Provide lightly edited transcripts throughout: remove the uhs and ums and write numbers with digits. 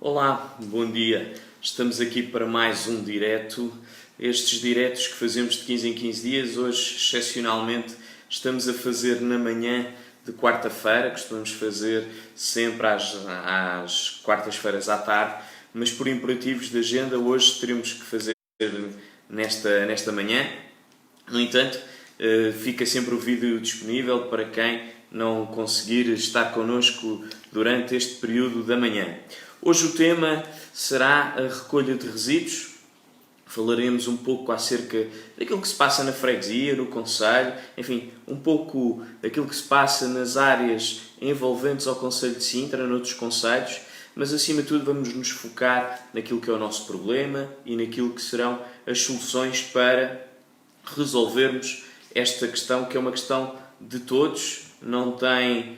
Olá, bom dia. Estamos aqui para mais um direto. Estes diretos que fazemos de 15 em 15 dias, hoje, excepcionalmente, estamos a fazer na manhã de quarta-feira, costumamos fazer sempre às quartas-feiras à tarde, mas por imperativos de agenda, hoje teremos que fazer nesta manhã. No entanto, fica sempre o vídeo disponível para quem não conseguir estar connosco durante este período da manhã. Hoje o tema será a recolha de resíduos. Falaremos um pouco acerca daquilo que se passa na freguesia, no concelho, enfim, um pouco daquilo que se passa nas áreas envolventes ao concelho de Sintra, noutros concelhos, mas acima de tudo vamos nos focar naquilo que é o nosso problema e naquilo que serão as soluções para resolvermos esta questão, que é uma questão de todos, não tem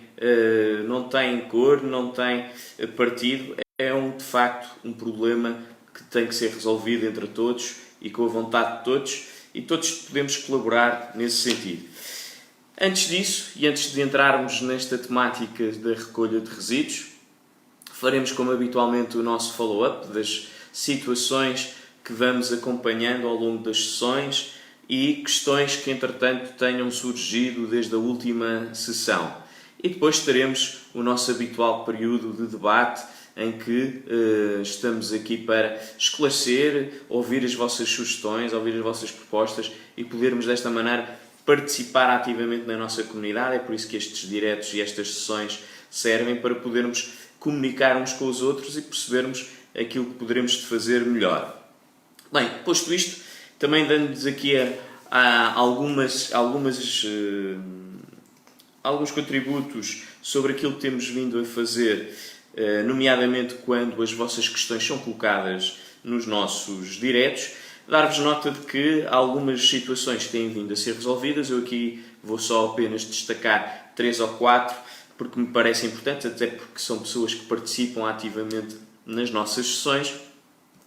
cor, não tem partido, é de facto um problema que tem que ser resolvido entre todos e com a vontade de todos, e todos podemos colaborar nesse sentido. Antes disso, e antes de entrarmos nesta temática da recolha de resíduos, faremos como habitualmente o nosso follow-up das situações que vamos acompanhando ao longo das sessões e questões que entretanto tenham surgido desde a última sessão. E depois teremos o nosso habitual período de debate em que estamos aqui para esclarecer, ouvir as vossas sugestões, ouvir as vossas propostas e podermos desta maneira participar ativamente na nossa comunidade. É por isso que estes diretos e estas sessões servem para podermos comunicar uns com os outros e percebermos aquilo que poderemos fazer melhor. Bem, posto isto, também dando-nos aqui alguns contributos sobre aquilo que temos vindo a fazer, nomeadamente quando as vossas questões são colocadas nos nossos diretos, dar-vos nota de que algumas situações têm vindo a ser resolvidas. Eu aqui vou só apenas destacar 3 ou 4, porque me parecem importantes, até porque são pessoas que participam ativamente nas nossas sessões,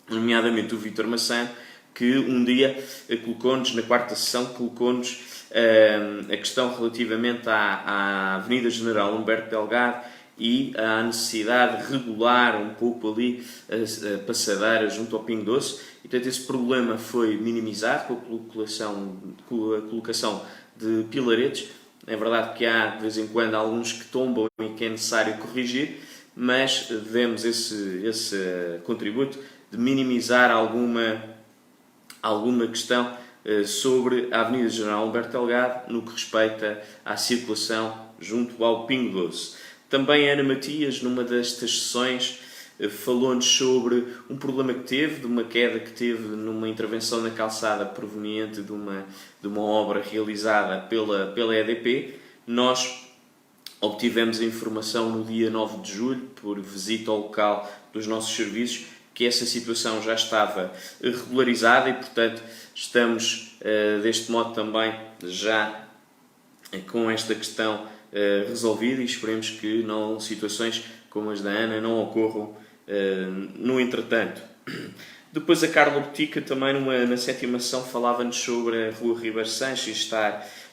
nomeadamente o Vítor Maçã, que um dia colocou-nos, na quarta sessão, colocou-nos a questão relativamente à Avenida General Humberto Delgado e à necessidade de regular um pouco ali a passadeira junto ao Pingo Doce. E, portanto, esse problema foi minimizado com a colocação de pilaretes. É verdade que há, de vez em quando, alguns que tombam e que é necessário corrigir, mas demos esse contributo de minimizar alguma questão sobre a Avenida General Humberto Delgado no que respeita à circulação junto ao Pingo Doce. Também a Ana Matias, numa destas sessões, falou-nos sobre um problema que teve, de uma queda que teve numa intervenção na calçada proveniente de uma obra realizada pela EDP. Nós obtivemos a informação no dia 9 de julho, por visita ao local dos nossos serviços, que essa situação já estava regularizada e, portanto, estamos deste modo também já com esta questão resolvida e esperemos que situações como as da Ana não ocorram no entretanto. Depois a Carla Botica também na sétima sessão falava-nos sobre a Rua Ribeiro Sanches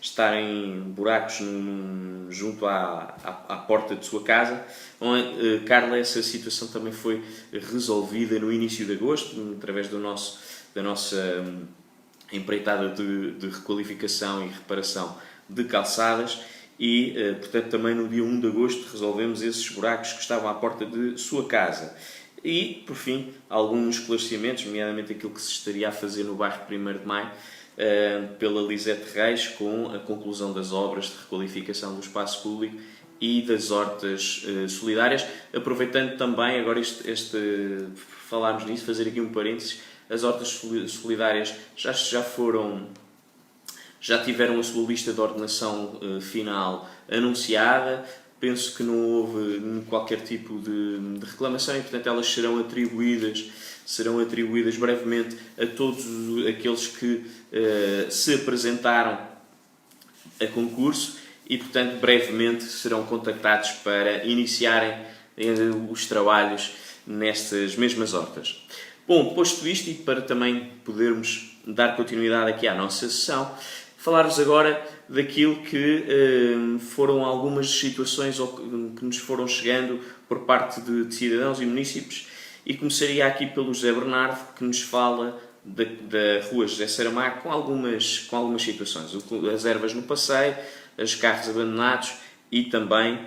estar em buracos junto à porta de sua casa. Carla, essa situação também foi resolvida no início de agosto, através da nossa empreitada de requalificação e reparação de calçadas e, portanto, também no dia 1 de agosto resolvemos esses buracos que estavam à porta de sua casa. E, por fim, alguns esclarecimentos, nomeadamente aquilo que se estaria a fazer no bairro 1º de Maio, pela Lisete Reis, com a conclusão das obras de requalificação do espaço público e das hortas solidárias, aproveitando também, agora falarmos nisso, fazer aqui um parênteses, as hortas solidárias já tiveram a sua lista de ordenação final anunciada. Penso que não houve qualquer tipo de reclamação e, portanto, elas serão atribuídas brevemente a todos aqueles que se apresentaram a concurso e, portanto, brevemente serão contactados para iniciarem os trabalhos nestas mesmas hortas. Bom, posto isto e para também podermos dar continuidade aqui à nossa sessão, falar-vos agora daquilo que foram algumas situações que nos foram chegando por parte de cidadãos e munícipes e começaria aqui pelo José Bernardo, que nos fala da Rua José Saramago com algumas situações. As ervas no passeio, os carros abandonados e também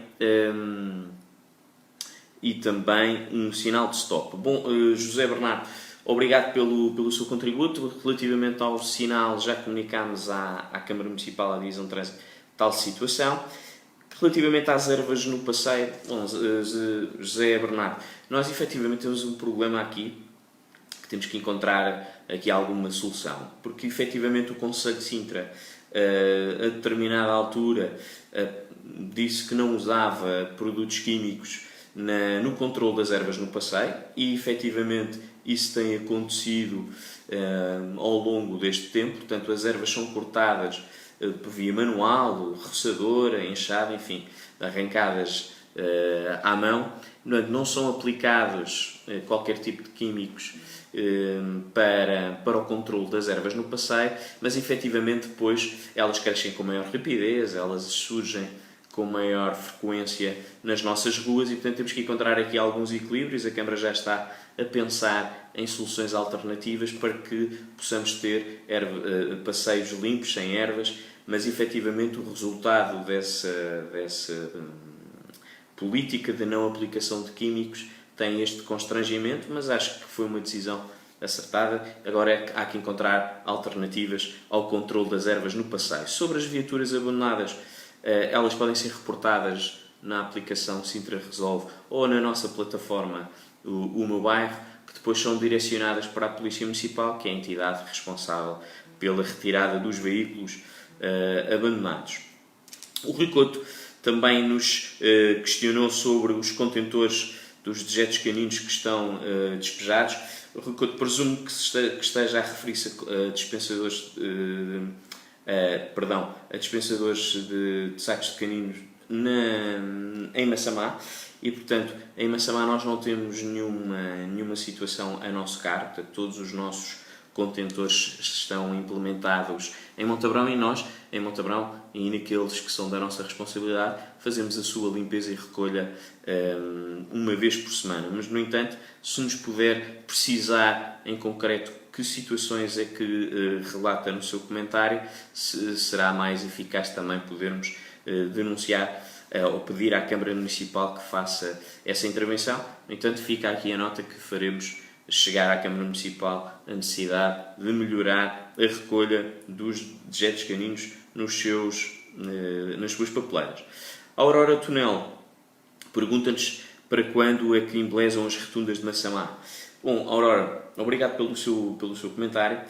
um sinal de stop. Bom, José Bernardo, obrigado pelo seu contributo. Relativamente ao sinal, já comunicámos à Câmara Municipal, à Divisão de Trânsito, tal situação. Relativamente às ervas no passeio, bom, José Bernardo, nós efetivamente temos um problema aqui, que temos que encontrar aqui alguma solução, porque efetivamente o Conselho de Sintra, a determinada altura, disse que não usava produtos químicos no controle das ervas no passeio, e efetivamente isso tem acontecido ao longo deste tempo. Portanto, as ervas são cortadas por via manual, roçadora, enxada, enfim, arrancadas à mão. Não são aplicados qualquer tipo de químicos para o controle das ervas no passeio, mas efetivamente depois elas crescem com maior rapidez, elas surgem com maior frequência nas nossas ruas, e portanto temos que encontrar aqui alguns equilíbrios. A Câmara já está a pensar em soluções alternativas para que possamos ter passeios limpos, sem ervas, mas efetivamente o resultado dessa política de não aplicação de químicos tem este constrangimento, mas acho que foi uma decisão acertada. Agora há que encontrar alternativas ao controle das ervas no passeio. Sobre as viaturas abandonadas, elas podem ser reportadas na aplicação Sintra Resolve ou na nossa plataforma o Meu Bairro, que depois são direcionadas para a Polícia Municipal, que é a entidade responsável pela retirada dos veículos abandonados. O Rui Couto também nos questionou sobre os contentores dos dejetos caninos que estão despejados. O Rui Couto presumo que esteja a referir-se a dispensadores de sacos de caninos em Massamá, e portanto em Massamá nós não temos nenhuma situação a nosso cargo. Portanto, todos os nossos contentores estão implementados em Montabrão, e nós, em Montabrão e naqueles que são da nossa responsabilidade, fazemos a sua limpeza e recolha uma vez por semana. Mas, no entanto, se nos puder precisar em concreto que situações é que relata no seu comentário, será mais eficaz também podermos denunciar ou pedir à Câmara Municipal que faça essa intervenção. No entanto, fica aqui a nota que faremos chegar à Câmara Municipal a necessidade de melhorar a recolha dos dejetos caninos nas suas papeleiras. A Aurora Tonel pergunta-nos para quando é que embelezam as rotundas de Massamá. Bom, Aurora, obrigado pelo seu comentário.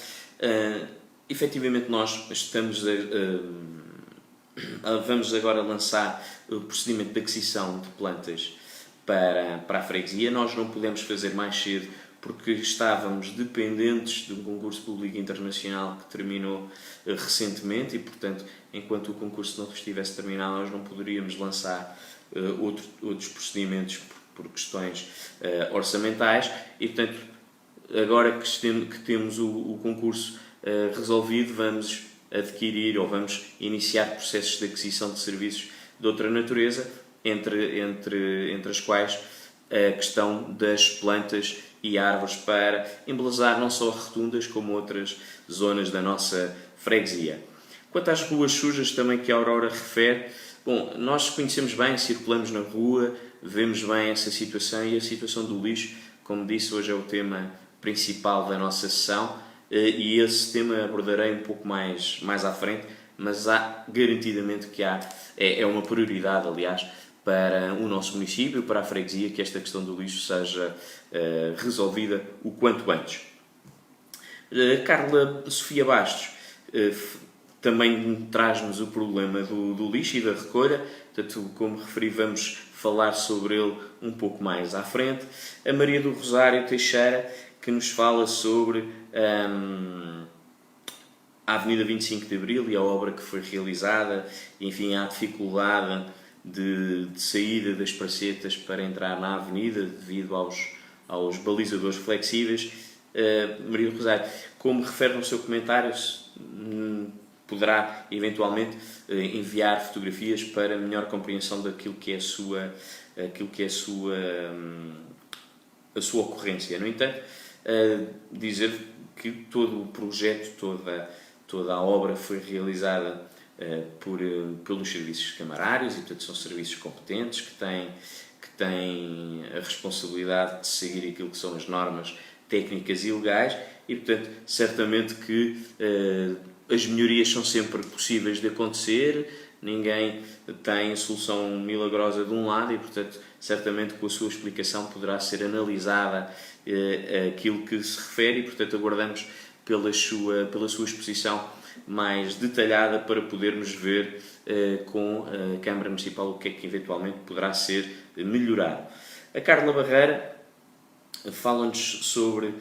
Efetivamente, nós vamos agora lançar o procedimento de aquisição de plantas para a freguesia. Nós não podemos fazer mais cedo porque estávamos dependentes de um concurso público internacional que terminou recentemente, e, portanto, enquanto o concurso não estivesse terminado, nós não poderíamos lançar outros procedimentos por questões orçamentais, e, portanto, agora que temos o concurso resolvido, vamos adquirir ou vamos iniciar processos de aquisição de serviços de outra natureza, entre as quais a questão das plantas e árvores para embelezar não só rotundas como outras zonas da nossa freguesia. Quanto às ruas sujas também que a Aurora refere, bom, nós conhecemos bem, circulamos na rua, vemos bem essa situação, e a situação do lixo, como disse, hoje é o tema principal da nossa sessão, e esse tema abordarei um pouco mais à frente, mas há garantidamente que é uma prioridade, aliás, para o nosso município, para a freguesia, que esta questão do lixo seja resolvida o quanto antes. Carla Sofia Bastos também traz-nos o problema do lixo e da recolha, portanto, como referi, vamos falar sobre ele um pouco mais à frente. A Maria do Rosário Teixeira, que nos fala sobre a Avenida 25 de Abril e a obra que foi realizada, enfim, a dificuldade de saída das pracetas para entrar na avenida devido aos balizadores flexíveis. Maria do Rosário, como refere no seu comentário, poderá eventualmente enviar fotografias para melhor compreensão daquilo que é a sua a sua ocorrência. No entanto, dizer que todo o projeto, toda a obra foi realizada pelos serviços camarários e, portanto, são serviços competentes que têm a responsabilidade de seguir aquilo que são as normas técnicas e legais e, portanto, certamente que as melhorias são sempre possíveis de acontecer, ninguém tem solução milagrosa de um lado e, portanto, certamente com a sua explicação poderá ser analisada aquilo que se refere e, portanto, aguardamos pela sua exposição mais detalhada para podermos ver com a Câmara Municipal o que é que eventualmente poderá ser melhorado. A Carla Barreira fala-nos sobre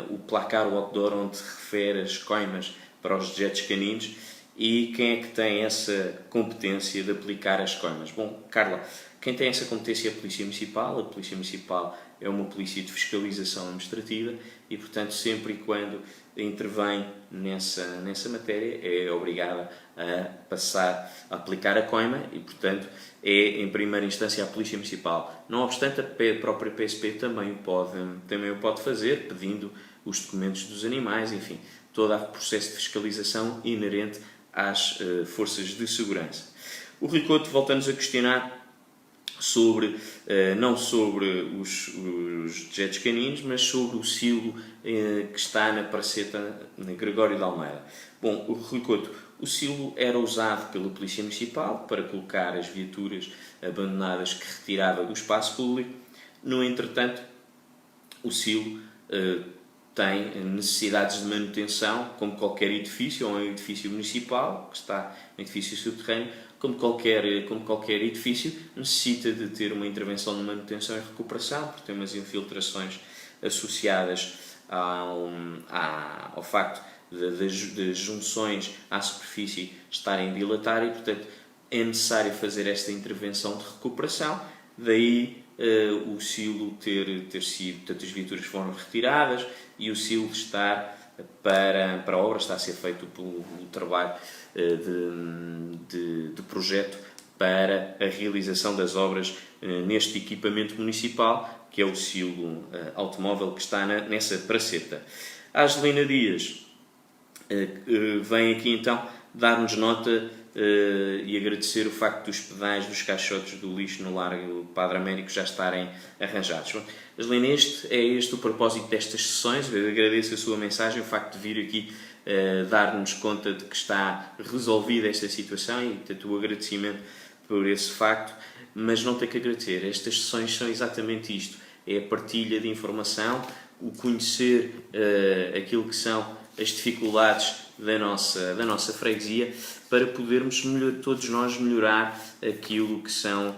o placar, o outdoor, onde refere as coimas para os dejetos caninos e quem é que tem essa competência de aplicar as coimas. Bom, Carla, quem tem essa competência é a Polícia Municipal. A Polícia Municipal é uma polícia de fiscalização administrativa e, portanto, sempre e quando intervém nessa matéria é obrigada a aplicar a coima e, portanto, é em primeira instância a Polícia Municipal. Não obstante, a própria PSP também o pode fazer, pedindo os documentos dos animais, enfim, todo o processo de fiscalização inerente às forças de segurança. O Rui Couto volta-nos a questionar não sobre os dejetos caninos, mas sobre o silo que está na Praceta Gregório de Almeida. Bom, o Rui Couto, o silo era usado pela Polícia Municipal para colocar as viaturas abandonadas que retirava do espaço público. No entretanto, o silo tem necessidades de manutenção, como qualquer edifício, ou um edifício municipal, que está um edifício subterrâneo, como qualquer edifício, necessita de ter uma intervenção de manutenção e recuperação, porque tem umas infiltrações associadas ao facto das junções à superfície estarem a dilatar e, portanto, é necessário fazer esta intervenção de recuperação, daí o silo ter sido, portanto, as viaturas foram retiradas e o silo estar para a obra, está a ser feito o trabalho de projeto para a realização das obras neste equipamento municipal, que é o silo automóvel que está nessa praceta. A Angelina Dias vem aqui então dar-nos nota e agradecer o facto dos pedais dos caixotes do lixo no Largo Padre Américo já estarem arranjados. Angelina, é este o propósito destas sessões. Eu agradeço a sua mensagem, o facto de vir aqui dar-nos conta de que está resolvida esta situação e, portanto, o agradecimento por esse facto, mas não tem que agradecer. Estas sessões são exatamente isto, é a partilha de informação, o conhecer aquilo que são as dificuldades da nossa freguesia, para podermos todos nós melhorar aquilo que são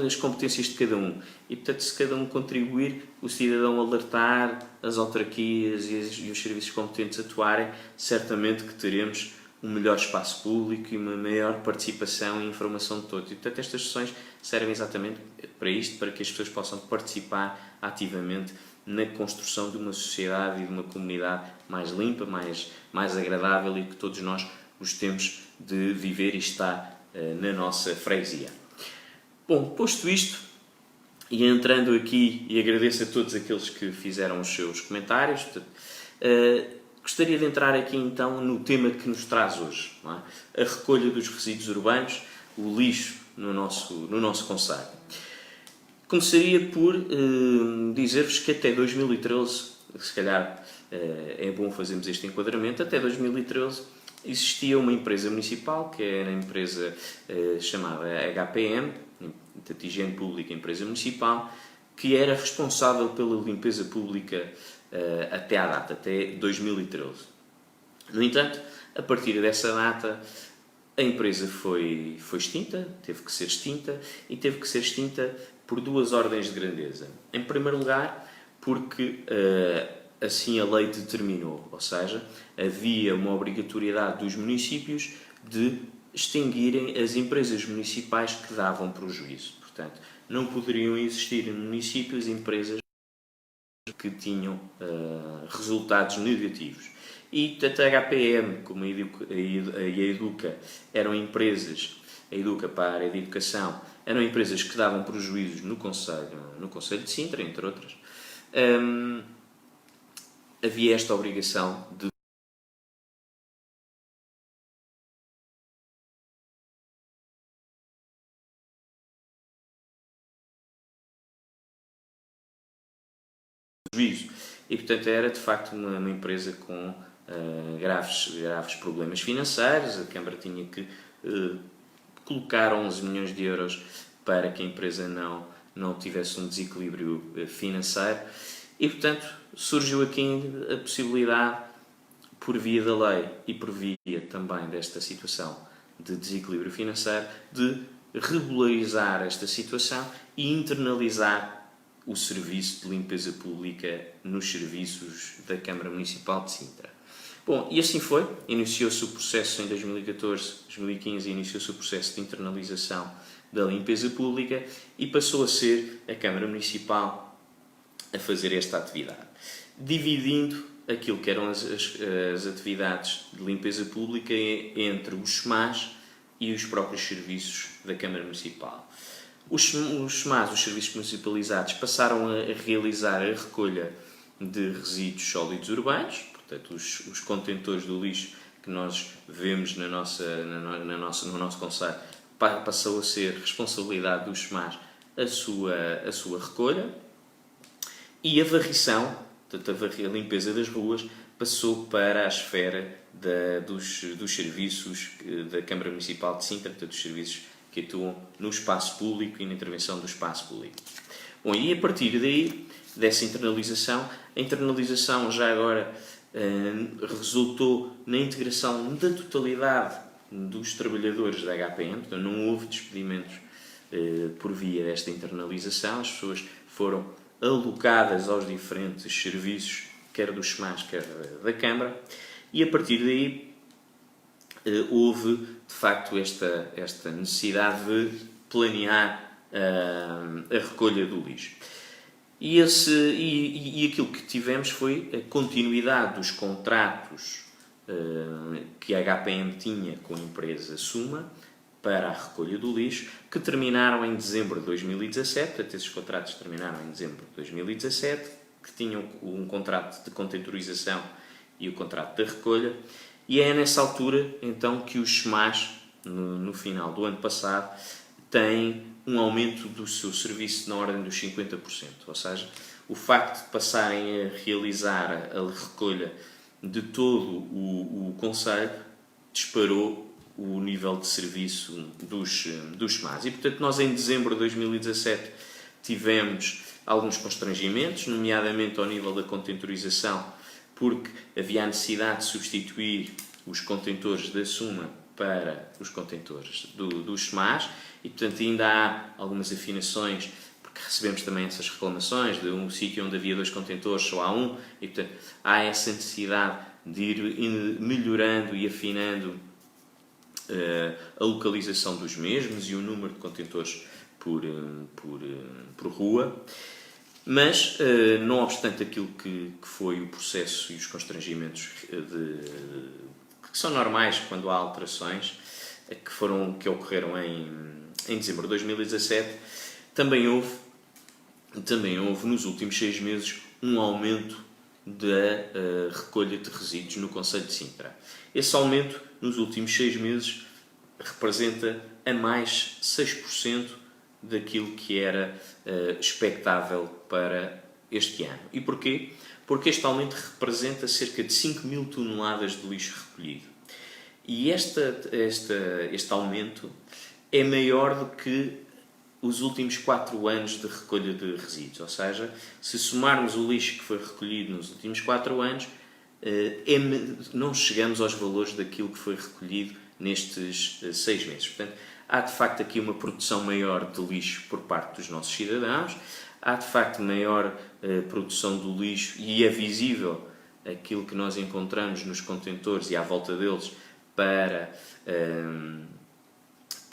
as competências de cada um. E, portanto, se cada um contribuir, o cidadão alertar, as autarquias e os serviços competentes atuarem, certamente que teremos um melhor espaço público e uma maior participação e informação de todos. E, portanto, estas sessões servem exatamente para isto, para que as pessoas possam participar ativamente na construção de uma sociedade e de uma comunidade mais limpa, mais agradável e que todos nós gostemos de viver e estar na nossa freguesia. Bom, posto isto, e entrando aqui, e agradeço a todos aqueles que fizeram os seus comentários, gostaria de entrar aqui então no tema que nos traz hoje, não é? A recolha dos resíduos urbanos, o lixo no nosso concelho. Começaria por dizer-vos que até 2013, se calhar é bom fazermos este enquadramento, até 2013 existia uma empresa municipal, que era a empresa chamada HPM, portanto, Higiene Pública Empresa Municipal, que era responsável pela limpeza pública até à data, até 2013. No entanto, a partir dessa data, a empresa foi extinta, teve que ser extinta, e teve que ser extinta por duas ordens de grandeza. Em primeiro lugar, porque assim a lei determinou, ou seja, havia uma obrigatoriedade dos municípios de extinguirem as empresas municipais que davam prejuízo. Portanto, não poderiam existir em municípios empresas que tinham resultados negativos. E tanto a HPM como a Educa eram empresas a Educapar, a área de educação, eram empresas que davam prejuízos no Conselho de Sintra, entre outras. Havia esta obrigação de prejuízo. E, portanto, era de facto uma empresa com graves problemas financeiros. A Câmara tinha que colocar 11 milhões de euros para que a empresa não tivesse um desequilíbrio financeiro. E, portanto, surgiu aqui a possibilidade, por via da lei e por via também desta situação de desequilíbrio financeiro, de regularizar esta situação e internalizar o serviço de limpeza pública nos serviços da Câmara Municipal de Sintra. Bom, e assim foi. Iniciou-se o processo em 2014, 2015, iniciou-se o processo de internalização da limpeza pública e passou a ser a Câmara Municipal a fazer esta atividade, dividindo aquilo que eram as atividades de limpeza pública entre os SMAs e os próprios serviços da Câmara Municipal. Os SMAs, os serviços municipalizados, passaram a realizar a recolha de resíduos sólidos urbanos, portanto, os contentores do lixo que nós vemos no nosso concelho, passou a ser responsabilidade dos SMAs a sua recolha, e a varrição, portanto, a limpeza das ruas, passou para a esfera dos serviços da Câmara Municipal de Sintra, portanto, dos serviços que atuam no espaço público e na intervenção do espaço público. Bom, e a partir daí, dessa internalização, a internalização já agora resultou na integração da totalidade dos trabalhadores da HPM, portanto, não houve despedimentos por via desta internalização, as pessoas foram alocadas aos diferentes serviços, quer dos SMAs, quer da Câmara, e a partir daí houve, de facto, esta necessidade de planear a recolha do lixo. E aquilo que tivemos foi a continuidade dos contratos que a HPM tinha com a empresa Suma para a recolha do lixo, que terminaram em dezembro de 2017, portanto, esses contratos terminaram em dezembro de 2017, que tinham um contrato de contentorização e o contrato de recolha, e é nessa altura, então, que os SMAs, no final do ano passado, têm um aumento do seu serviço na ordem dos 50%, ou seja, o facto de passarem a realizar a recolha de todo o concelho disparou o nível de serviço dos SMAs. E, portanto, nós em dezembro de 2017 tivemos alguns constrangimentos, nomeadamente ao nível da contentorização, porque havia a necessidade de substituir os contentores da Suma para os contentores dos SMAs e, portanto, ainda há algumas afinações, porque recebemos também essas reclamações de um sítio onde havia 2 contentores, só há um, e, portanto, há essa necessidade de ir melhorando e afinando a localização dos mesmos e o número de contentores por rua. Mas, não obstante aquilo que foi o processo e os constrangimentos que são normais quando há alterações, que ocorreram em dezembro de 2017, também houve nos últimos 6 meses um aumento da recolha de resíduos no concelho de Sintra. Esse aumento, nos últimos 6 meses, representa a mais 6% daquilo que era expectável para este ano. E porquê? Porque este aumento representa cerca de 5.000 toneladas de lixo recolhido. E este aumento é maior do que os últimos 4 anos de recolha de resíduos. Ou seja, se somarmos o lixo que foi recolhido nos últimos 4 anos, não chegamos aos valores daquilo que foi recolhido nestes 6 meses. Portanto, há de facto aqui uma produção maior de lixo por parte dos nossos cidadãos, há de facto maior produção do lixo e é visível aquilo que nós encontramos nos contentores e à volta deles para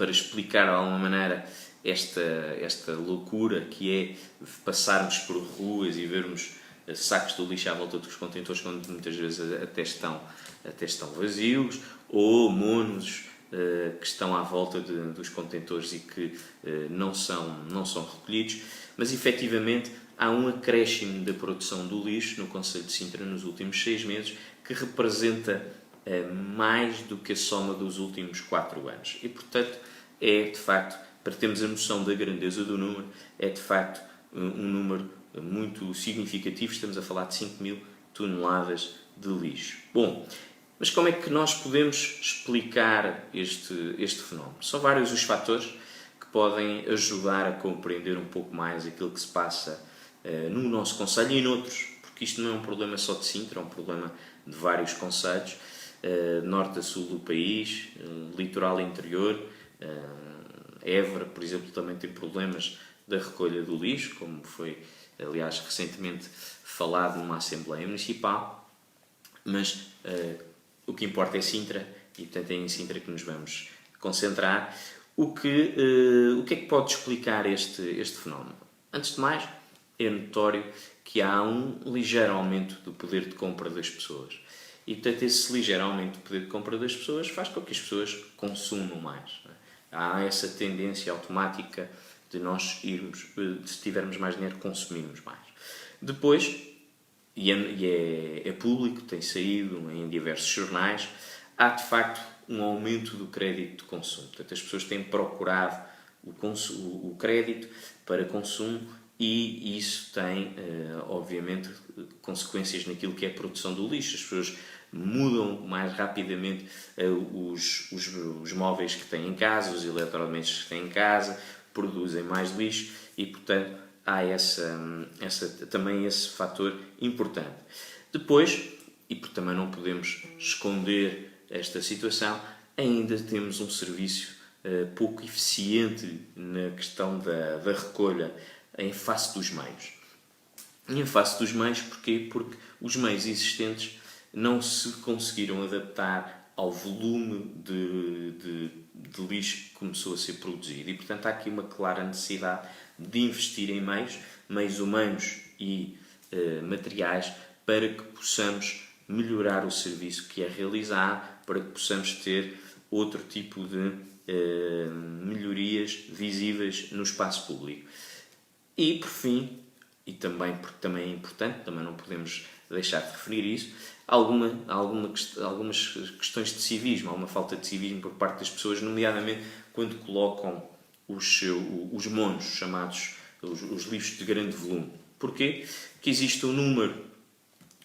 explicar de alguma maneira esta loucura que é passarmos por ruas e vermos sacos de lixo à volta dos contentores quando muitas vezes até estão vazios, ou monos que estão à volta dos contentores e que não são recolhidos, mas efetivamente há um acréscimo da produção do lixo no concelho de Sintra nos últimos 6 meses que representa mais do que a soma dos últimos 4 anos. E, portanto, é de facto, para termos a noção da grandeza do número, é de facto um número muito significativo. Estamos a falar de 5.000 toneladas de lixo. Bom, mas como é que nós podemos explicar este fenómeno? São vários os fatores que podem ajudar a compreender um pouco mais aquilo que se passa no nosso concelho e noutros, porque isto não é um problema só de Sintra, é um problema de vários concelhos, norte a sul do país, litoral interior. Évora, por exemplo, também tem problemas da recolha do lixo, como foi, aliás, recentemente falado numa Assembleia Municipal, mas o que importa é Sintra, e portanto é em Sintra que nos vamos concentrar. O que é que pode explicar este fenómeno? Antes de mais, é notório que há um ligeiro aumento do poder de compra das pessoas. E, portanto, esse ligeiro aumento do poder de compra das pessoas faz com que as pessoas consumam mais. Há essa tendência automática de nós irmos, se tivermos mais dinheiro, consumirmos mais. Depois, e é público, tem saído em diversos jornais, há de facto um aumento do crédito de consumo. Portanto, as pessoas têm procurado o crédito para consumo e isso tem, obviamente, consequências naquilo que é a produção do lixo. As pessoas mudam mais rapidamente os móveis que têm em casa, os eletrodomésticos que têm em casa, produzem mais lixo e, portanto, há também esse fator importante. Depois, e porque também não podemos esconder esta situação, ainda temos um serviço pouco eficiente na questão da recolha em face dos meios. E em face dos meios, porquê? Porque os meios existentes não se conseguiram adaptar ao volume de lixo que começou a ser produzido. E, portanto, há aqui uma clara necessidade de investir em meios humanos e materiais para que possamos melhorar o serviço que é realizado, para que possamos ter outro tipo de melhorias visíveis no espaço público. E, por fim, e também porque também é importante, também não podemos deixar de referir isso, algumas questões de civismo, alguma falta de civismo por parte das pessoas, nomeadamente quando colocam os monos, chamados os lixos de grande volume. Porquê? Porque existe um número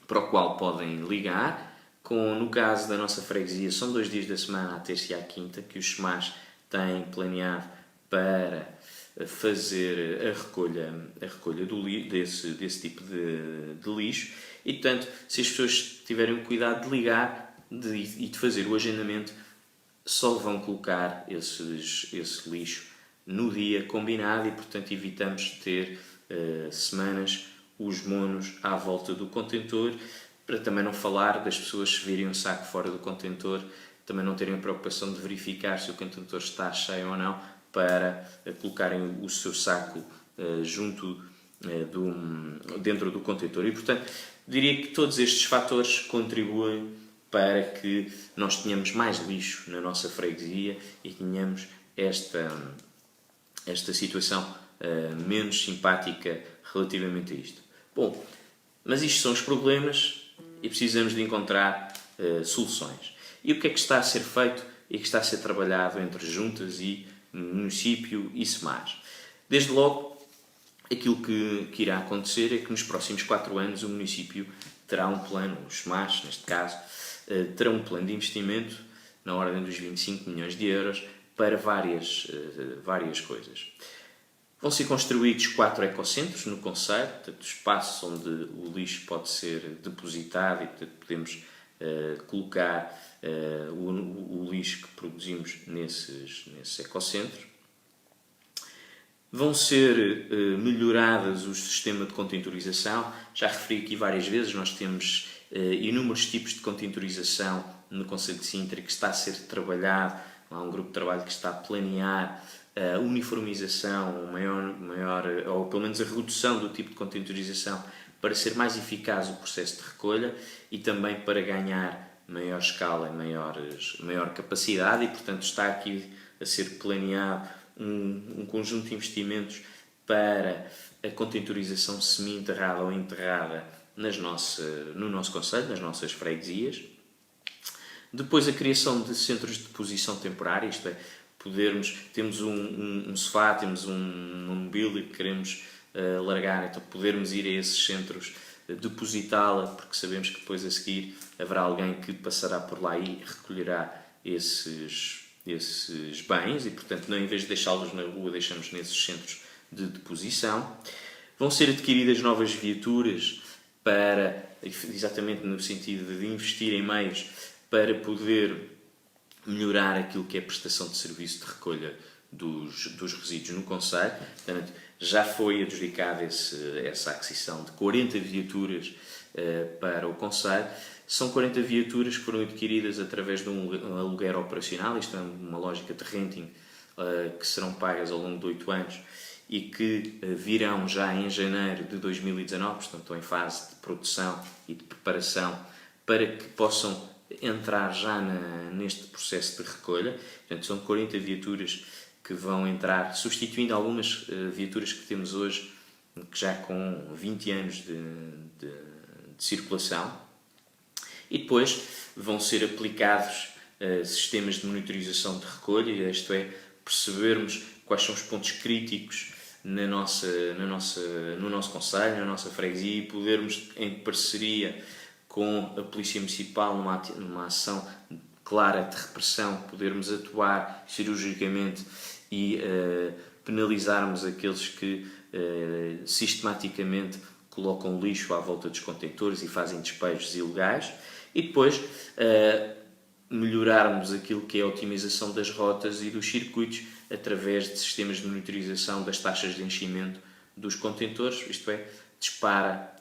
para o qual podem ligar, no caso da nossa freguesia, são 2 dias da semana, à terça e à quinta, que os SMAs têm planeado para fazer a recolha desse tipo de lixo e, portanto, se as pessoas tiverem o cuidado de ligar e de fazer o agendamento, só vão colocar esse lixo no dia combinado e, portanto, evitamos ter semanas os monos à volta do contentor, para também não falar das pessoas se virem um saco fora do contentor, também não terem a preocupação de verificar se o contentor está cheio ou não, para colocarem o seu saco dentro do contentor. E, portanto, diria que todos estes fatores contribuem para que nós tenhamos mais lixo na nossa freguesia e tenhamos esta situação menos simpática relativamente a isto. Bom, mas isto são os problemas e precisamos de encontrar soluções. E o que é que está a ser feito e que está a ser trabalhado entre juntas e município e SMAs? Desde logo, aquilo que irá acontecer é que nos próximos 4 anos o município terá um plano, os SMAs, neste caso, terão um plano de investimento na ordem dos 25 milhões de euros para várias coisas. Vão ser construídos 4 ecocentros no concelho, portanto, espaços onde o lixo pode ser depositado e, portanto, podemos colocar o lixo que produzimos nesses ecocentros. Vão ser melhoradas o sistema de contentorização. Já referi aqui várias vezes, nós temos inúmeros tipos de contentorização no concelho de Sintra que está a ser trabalhado. Há um grupo de trabalho que está a planear a uniformização, ou pelo menos a redução do tipo de contentorização para ser mais eficaz o processo de recolha e também para ganhar maior escala e maior capacidade, e portanto está aqui a ser planeado um conjunto de investimentos para a contentorização semi-enterrada ou enterrada no nosso concelho, nas nossas freguesias. Depois a criação de centros de deposição temporária, isto é, temos um sofá, temos uma mobília que queremos largar, então podermos ir a esses centros, depositá-la, porque sabemos que depois a seguir haverá alguém que passará por lá e recolherá esses bens, e portanto não, em vez de deixá-los na rua, deixamos nesses centros de deposição. Vão ser adquiridas novas viaturas exatamente no sentido de investir em meios para poder melhorar aquilo que é a prestação de serviço de recolha dos resíduos no concelho. Portanto, já foi adjudicada essa aquisição de 40 viaturas para o concelho. São 40 viaturas que foram adquiridas através de um aluguer operacional, isto é uma lógica de renting, que serão pagas ao longo de 8 anos e que virão já em janeiro de 2019, portanto estão em fase de produção e de preparação para que possam entrar já neste processo de recolha. Portanto, são 40 viaturas que vão entrar, substituindo algumas viaturas que temos hoje, que já com 20 anos de circulação. E depois vão ser aplicados sistemas de monitorização de recolha, isto é, percebermos quais são os pontos críticos no nosso concelho, na nossa freguesia, e podermos, em parceria com a Polícia Municipal, numa ação clara de repressão, podermos atuar cirurgicamente e penalizarmos aqueles que sistematicamente colocam lixo à volta dos contentores e fazem despejos ilegais, e depois melhorarmos aquilo que é a otimização das rotas e dos circuitos através de sistemas de monitorização das taxas de enchimento dos contentores, isto é,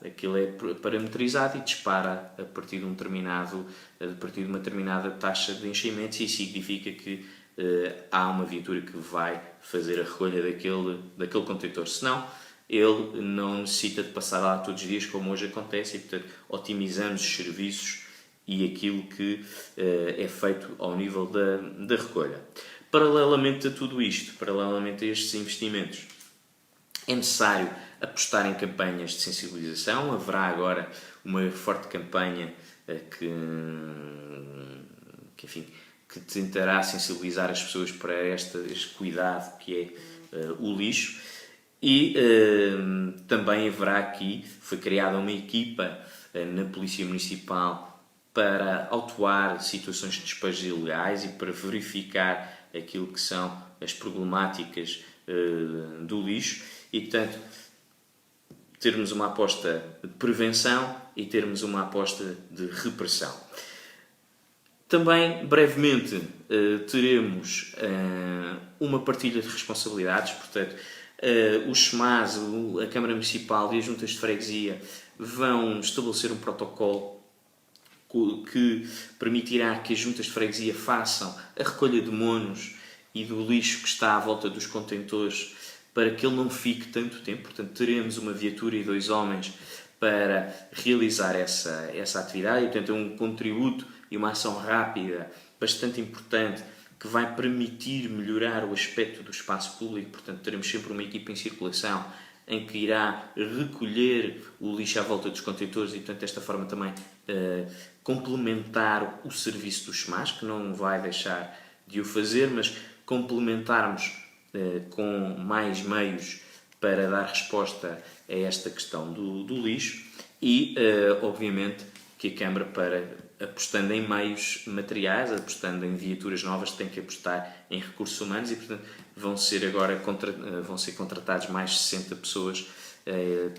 aquilo é parametrizado e dispara a partir de uma determinada taxa de enchimento, e isso significa que há uma viatura que vai fazer a recolha daquele contentor. Senão, ele não necessita de passar lá todos os dias, como hoje acontece, e portanto otimizamos os serviços e aquilo que é feito ao nível da recolha. Paralelamente a tudo isto, paralelamente a estes investimentos, é necessário apostar em campanhas de sensibilização. Haverá agora uma forte campanha que tentará sensibilizar as pessoas para este cuidado que é o lixo. E também haverá aqui, foi criada uma equipa na Polícia Municipal para autuar situações de despejos ilegais e para verificar aquilo que são as problemáticas do lixo, e portanto termos uma aposta de prevenção e termos uma aposta de repressão. Também, brevemente, teremos uma partilha de responsabilidades, portanto, os SMAs, a Câmara Municipal e as Juntas de Freguesia vão estabelecer um protocolo que permitirá que as Juntas de Freguesia façam a recolha de monos e do lixo que está à volta dos contentores, para que ele não fique tanto tempo. Portanto, teremos uma viatura e 2 homens para realizar essa atividade, e portanto é um contributo e uma ação rápida bastante importante que vai permitir melhorar o aspecto do espaço público. Portanto, teremos sempre uma equipa em circulação em que irá recolher o lixo à volta dos contentores, e portanto desta forma também complementar o serviço dos SMAs, que não vai deixar de o fazer, mas complementarmos com mais meios para dar resposta a esta questão do lixo, e obviamente que a Câmara, apostando em meios materiais, apostando em viaturas novas, tem que apostar em recursos humanos, e portanto vão ser contratados mais 60 pessoas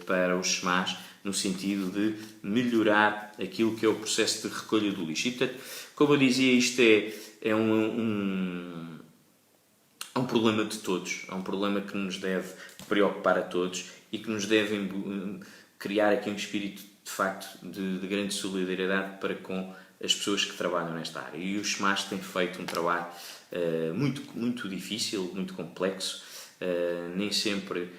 para os SMAs, no sentido de melhorar aquilo que é o processo de recolha do lixo. E portanto, como eu dizia, isto é um problema de todos, é um problema que nos deve preocupar a todos e que nos deve criar aqui um espírito de facto de grande solidariedade para com as pessoas que trabalham nesta área. E os SMAs têm feito um trabalho muito difícil, muito complexo, nem sempre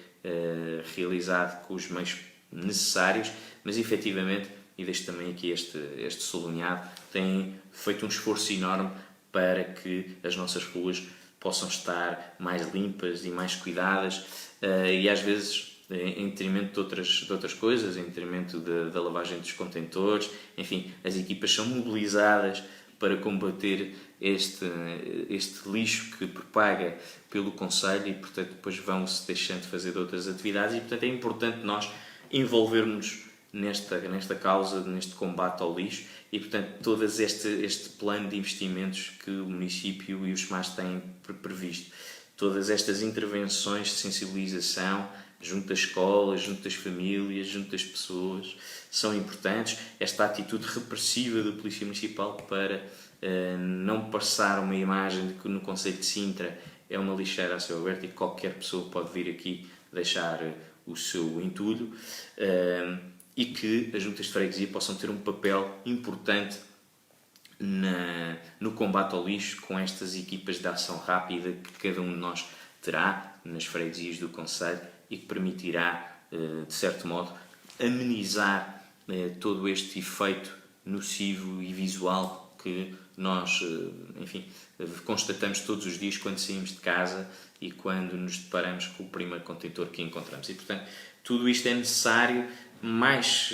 realizado com os meios necessários, mas efetivamente e deixo também aqui este sublinhado, têm feito um esforço enorme para que as nossas ruas possam estar mais limpas e mais cuidadas, e às vezes em detrimento de outras coisas, em detrimento da lavagem dos contentores. Enfim, as equipas são mobilizadas para combater este lixo que propaga pelo concelho e, portanto, depois vão-se deixando de fazer outras atividades e, portanto, é importante nós envolvermos nesta causa, neste combate ao lixo e, portanto, todo este plano de investimentos que o município e os SMAS têm previsto. Todas estas intervenções de sensibilização junto das escolas, junto das famílias, junto das pessoas, são importantes. Esta atitude repressiva da Polícia Municipal para não passar uma imagem de que no concelho de Sintra é uma lixeira a céu aberto e que qualquer pessoa pode vir aqui deixar o seu entulho, e que as juntas de freguesia possam ter um papel importante no combate ao lixo, com estas equipas de ação rápida que cada um de nós terá nas freguesias do concelho e que permitirá, de certo modo, amenizar todo este efeito nocivo e visual que nós, enfim, constatamos todos os dias quando saímos de casa e quando nos deparamos com o primeiro contentor que encontramos. E, portanto, tudo isto é necessário, mais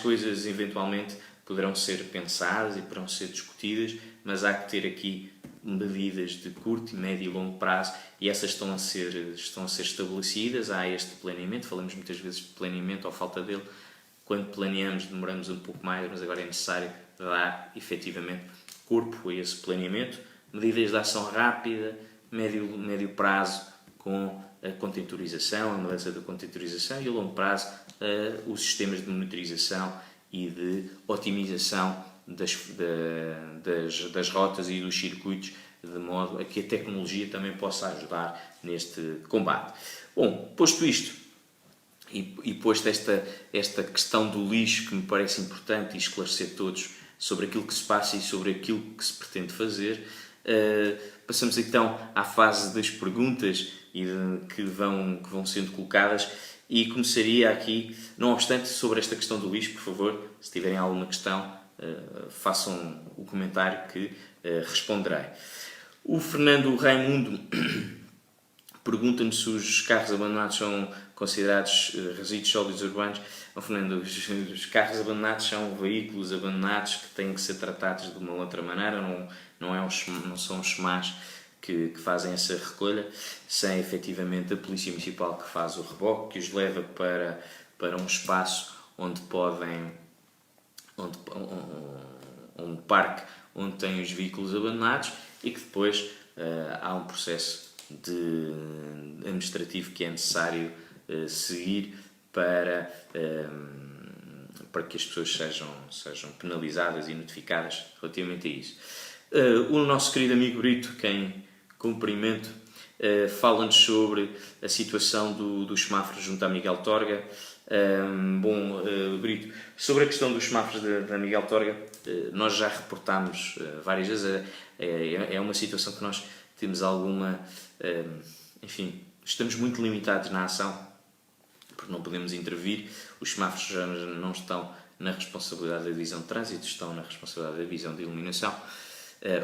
coisas eventualmente poderão ser pensadas e poderão ser discutidas, mas há que ter aqui medidas de curto, médio e longo prazo e essas estão a ser estabelecidas. Há este planeamento, falamos muitas vezes de planeamento ou falta dele. Quando planeamos demoramos um pouco mais, mas agora é necessário dar efetivamente corpo a esse planeamento. Medidas de ação rápida, médio prazo com a contentorização, a mudança da contentorização e a longo prazo os sistemas de monitorização e de otimização das rotas e dos circuitos, de modo a que a tecnologia também possa ajudar neste combate. Bom, posto isto e posto esta questão do lixo, que me parece importante, e esclarecer todos sobre aquilo que se passa e sobre aquilo que se pretende fazer, passamos então à fase das perguntas que vão sendo colocadas. E começaria aqui, não obstante, sobre esta questão do lixo, por favor, se tiverem alguma questão, façam o comentário que responderei. O Fernando Raimundo pergunta-me se os carros abandonados são considerados resíduos sólidos urbanos. Oh, Fernando, os carros abandonados são veículos abandonados que têm que ser tratados de uma outra maneira, não são os SMAS que fazem essa recolha, sem efetivamente a Polícia Municipal que faz o reboque, que os leva para um espaço onde um parque onde tem os veículos abandonados e que depois há um processo administrativo que é necessário seguir para que as pessoas sejam penalizadas e notificadas relativamente a isso. O nosso querido amigo Brito, quem cumprimento, fala-nos sobre a situação dos semáforos junto a Miguel Torga. Brito, sobre a questão dos semáforos da Miguel Torga, nós já reportámos várias vezes. É uma situação que nós temos alguma... enfim, estamos muito limitados na ação, porque não podemos intervir. Os semáforos já não estão na responsabilidade da divisão de trânsito, estão na responsabilidade da divisão de iluminação,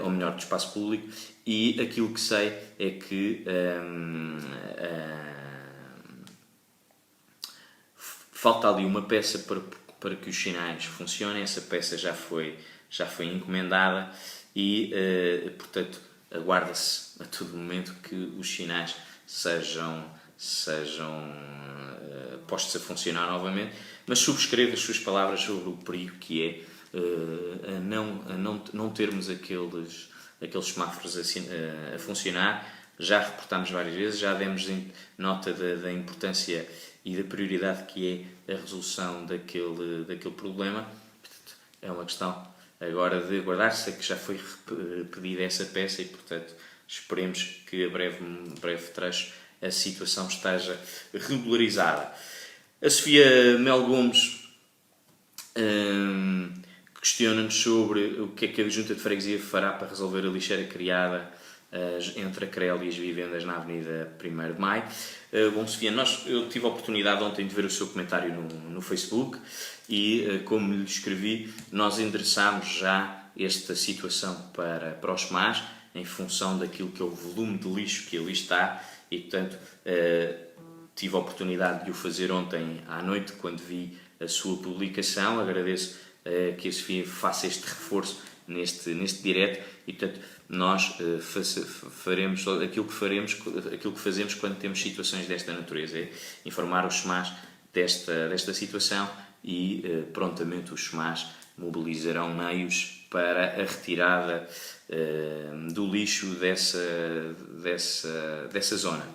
ou melhor, do espaço público, e aquilo que sei é que falta ali uma peça para que os sinais funcionem. Essa peça já foi encomendada e, portanto, aguarda-se a todo momento que os sinais sejam postos a funcionar novamente, mas subscrevo as suas palavras sobre o perigo que é não termos aqueles semáforos a funcionar. Já reportámos várias vezes, já demos nota da importância e da prioridade que é a resolução daquele problema. Portanto, é uma questão agora de aguardar. Sei que já foi pedida essa peça e, portanto, esperemos que a breve trecho a situação esteja regularizada. A Sofia Mel Gomes questiona-nos sobre o que é que a Junta de Freguesia fará para resolver a lixeira criada entre a CREL e as vivendas na Avenida 1º de Maio. Bom, Sofia, eu tive a oportunidade ontem de ver o seu comentário no Facebook e, como lhe escrevi, nós endereçámos já esta situação para os SMAs, em função daquilo que é o volume de lixo que ali está, e, portanto, tive a oportunidade de o fazer ontem à noite, quando vi a sua publicação. Agradeço que a Sofia faça este reforço neste direto, e, portanto, nós faremos aquilo que fazemos quando temos situações desta natureza, é informar os SMAs desta situação, e prontamente os SMAs mobilizarão meios para a retirada do lixo dessa zona.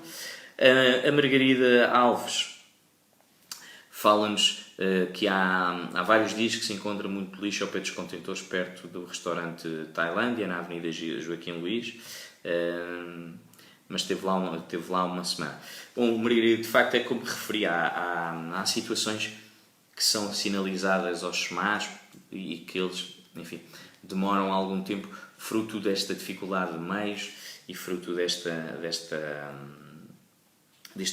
A Margarida Alves fala-nos que há vários dias que se encontra muito lixo ao pé dos contentores, perto do restaurante Tailândia, na Avenida Joaquim Luís, mas esteve lá uma semana. Bom, Margarida, de facto, é como referi, há situações que são sinalizadas aos SMAs e que eles, enfim, demoram algum tempo, fruto desta dificuldade de meios e fruto deste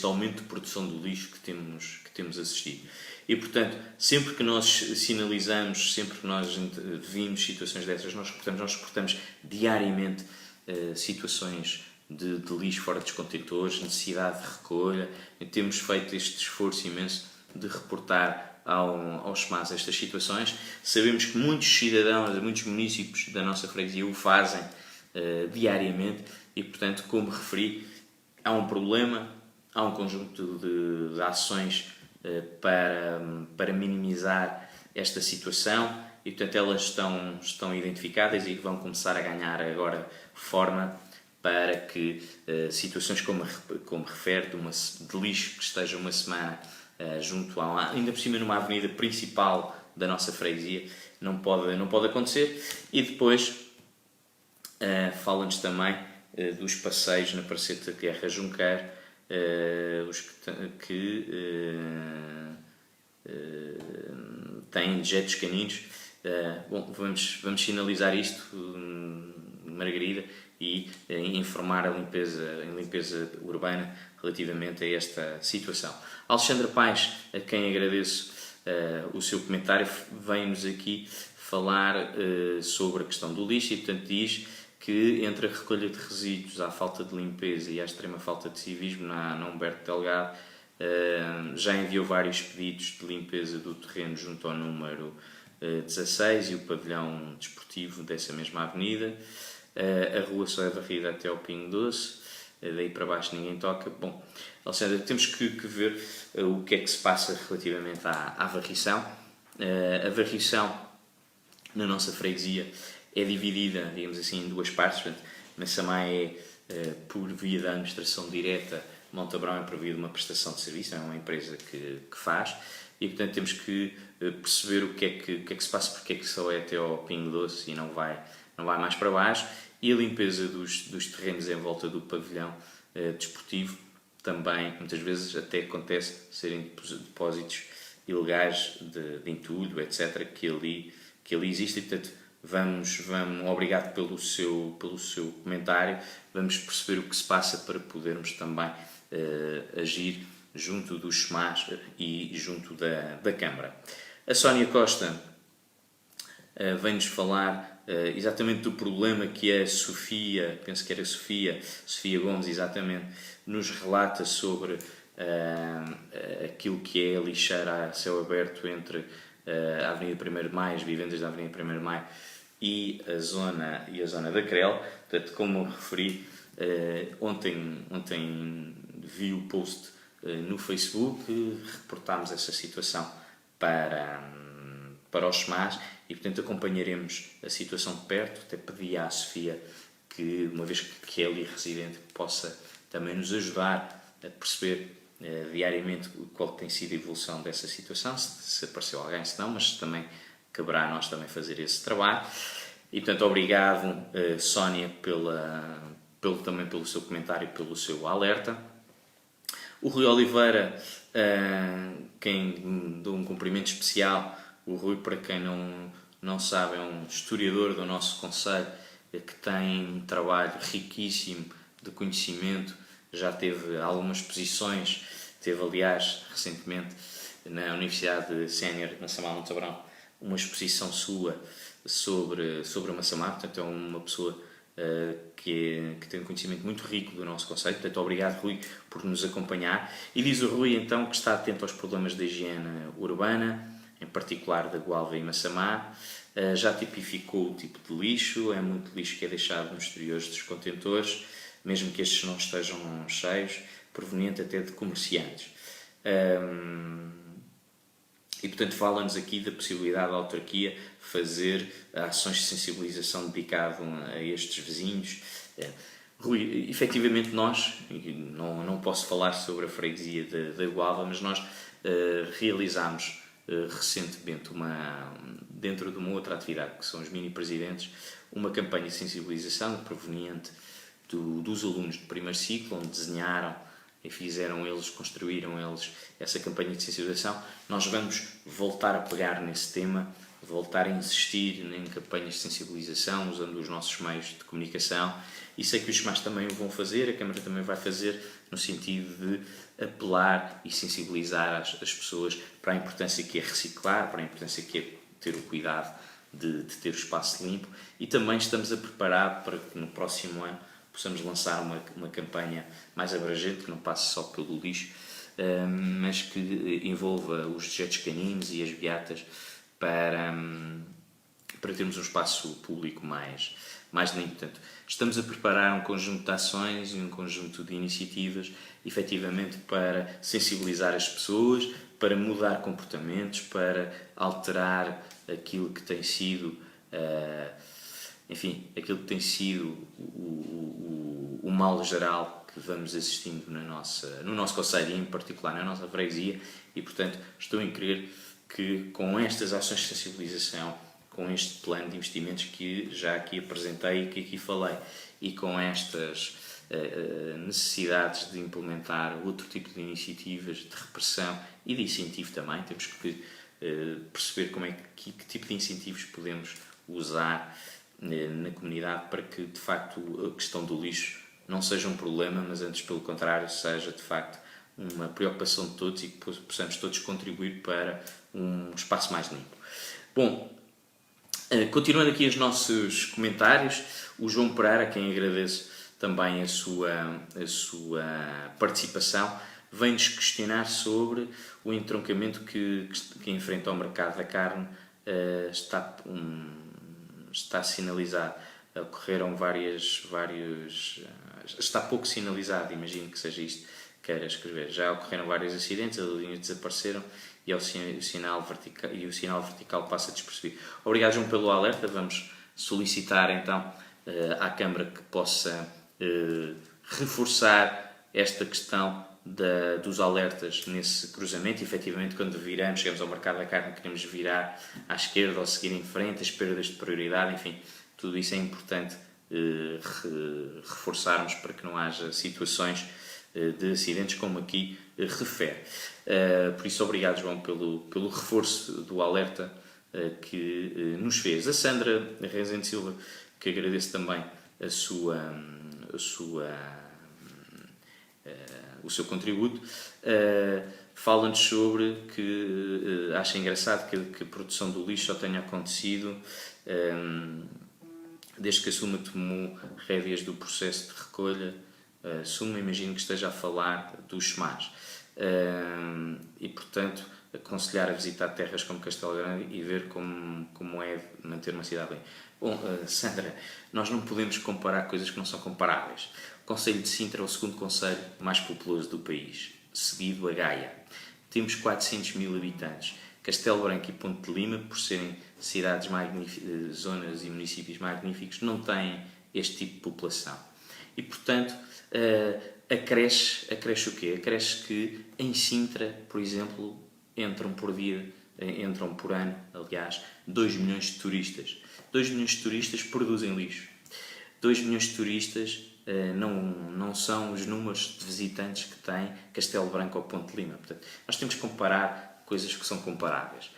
aumento de produção do lixo que temos assistido. E, portanto, sempre que nós sinalizamos, sempre que nós vimos situações dessas, nós reportamos diariamente situações de lixo fora dos contentores, necessidade de recolha. E temos feito este esforço imenso de reportar aos SMAs estas situações. Sabemos que muitos cidadãos, muitos municípios da nossa freguesia o fazem diariamente e, portanto, como referi, há um problema, há um conjunto de ações para minimizar esta situação e, portanto, elas estão identificadas e vão começar a ganhar agora forma para que situações como refere, de lixo que esteja uma semana junto ainda por cima numa avenida principal da nossa freguesia, não pode acontecer. E depois fala-nos também dos passeios na Praceta de Guerra Junqueiro, os que têm jetos caninos. Bom, vamos sinalizar isto, Margarida, e informar a limpeza urbana relativamente a esta situação. Alexandra Paes, a quem agradeço o seu comentário, vem-nos aqui falar sobre a questão do lixo e, portanto, diz que entre a recolha de resíduos, à falta de limpeza e à extrema falta de civismo na Humberto Delgado, já enviou vários pedidos de limpeza do terreno junto ao número 16 e o pavilhão desportivo dessa mesma avenida. A rua só é varrida até ao Pingo Doce, daí para baixo ninguém toca. Bom, Alexandre, temos que ver o que é que se passa relativamente à varrição. A varrição na nossa freguesia é dividida, digamos assim, em duas partes. Portanto, Massamá é por via da administração direta, Montabrão é por via de uma prestação de serviço, é uma empresa que faz, e, portanto, temos que perceber o que é que se passa, porque é que só é até ao Pingo Doce e não vai mais para baixo. E a limpeza dos terrenos em volta do pavilhão desportivo também, muitas vezes, até acontece serem depósitos ilegais de entulho, etc., que ali existem. Portanto, vamos, obrigado pelo seu comentário, vamos perceber o que se passa para podermos também agir junto dos SMAs e junto da Câmara. A Sónia Costa vem-nos falar exatamente do problema que a Sofia, penso que era Sofia Gomes, exatamente, nos relata sobre aquilo que é a lixeira a céu aberto entre a Avenida 1º de Maio, as vivendas da Avenida 1º de Maio e a zona da CREL. Portanto, como eu referi, ontem vi o post no Facebook, reportámos essa situação para os SMAs e, portanto, acompanharemos a situação de perto. Até pedi à Sofia que, uma vez que é ali residente, possa também nos ajudar a perceber diariamente qual tem sido a evolução dessa situação, se apareceu alguém, se não, mas também caberá a nós também fazer esse trabalho. E, portanto, obrigado, Sónia, também pelo seu comentário e pelo seu alerta. O Rui Oliveira, quem dou um cumprimento especial. O Rui, para quem não sabe, é um historiador do nosso concelho que tem um trabalho riquíssimo de conhecimento, já teve algumas exposições, teve aliás recentemente na Universidade Sénior de Massamá, Monte Abrão, uma exposição sua sobre a Massamá, portanto é uma pessoa que tem um conhecimento muito rico do nosso conceito. Portanto, obrigado, Rui, por nos acompanhar. E diz o Rui, então, que está atento aos problemas da higiene urbana, em particular da Gualva e Massamá. Já tipificou o tipo de lixo, é muito lixo que é deixado nos exteriores dos contentores, mesmo que estes não estejam cheios, proveniente até de comerciantes. E, portanto, fala-nos aqui da possibilidade da autarquia fazer ações de sensibilização dedicado a estes vizinhos. Rui, efetivamente nós, não posso falar sobre a freguesia da Gualva, mas nós realizámos recentemente, dentro de uma outra atividade, que são os mini-presidentes, uma campanha de sensibilização proveniente dos alunos do primeiro ciclo, onde desenharam e construíram eles essa campanha de sensibilização. Nós vamos voltar a pegar nesse tema, voltar a insistir em campanhas de sensibilização, usando os nossos meios de comunicação, e sei que os SMAs também o vão fazer, a Câmara também vai fazer, no sentido de apelar e sensibilizar as pessoas para a importância que é reciclar, para a importância que é ter o cuidado de ter o espaço limpo, e também estamos a preparar para que no próximo ano possamos lançar uma campanha mais abrangente, que não passe só pelo lixo, mas que envolva os dejetos caninos e as beatas para termos um espaço público mais limpo. Portanto, estamos a preparar um conjunto de ações e um conjunto de iniciativas, efetivamente, para sensibilizar as pessoas, para mudar comportamentos, para alterar aquilo que tem sido o mal geral que vamos assistindo no nosso concelho e, em particular, na nossa freguesia. E, portanto, estou em crer que com estas ações de sensibilização, com este plano de investimentos que já aqui apresentei e que aqui falei, e com estas necessidades de implementar outro tipo de iniciativas de repressão e de incentivo também, temos que perceber que tipo de incentivos podemos usar na comunidade para que, de facto, a questão do lixo não seja um problema, mas antes, pelo contrário, seja, de facto, uma preocupação de todos e que possamos todos contribuir para um espaço mais limpo. Bom, continuando aqui os nossos comentários, o João Pereira, a quem agradeço também a sua participação, vem-nos questionar sobre o entroncamento que enfrenta o mercado da carne. Está sinalizado, ocorreram está pouco sinalizado, imagino que seja isto que queira escrever. Já ocorreram vários acidentes, as linhas desapareceram e o sinal vertical passa despercebido. Obrigado, João, pelo alerta. Vamos solicitar então à Câmara que possa reforçar esta questão dos alertas nesse cruzamento. Efetivamente, quando chegamos ao mercado da carne, queremos virar à esquerda ou seguir em frente, as perdas de prioridade, enfim, tudo isso é importante reforçarmos para que não haja situações de acidentes como aqui refere. Por isso, obrigado, João, pelo reforço do alerta que nos fez. A Sandra Rezende Silva, que agradeço também o seu contributo, fala-nos sobre que acha engraçado que a produção do lixo só tenha acontecido desde que a Suma tomou rédeas do processo de recolha. Suma, imagino que esteja a falar dos SMAs, e, portanto, aconselhar a visitar terras como Castelo Grande e ver como é manter uma cidade limpa. Bom, Sandra, nós não podemos comparar coisas que não são comparáveis. O concelho de Sintra é o segundo concelho mais populoso do país, seguido a Gaia. Temos 400 mil habitantes. Castelo Branco e Ponte de Lima, por serem cidades zonas e municípios magníficos, não têm este tipo de população. E, portanto, acresce o quê? Acresce que em Sintra, por exemplo, entram por ano, aliás, 2 milhões de turistas. 2 milhões de turistas produzem lixo. 2 milhões de turistas não são os números de visitantes que tem Castelo Branco ou Ponte de Lima. Portanto, nós temos que comparar coisas que são comparáveis.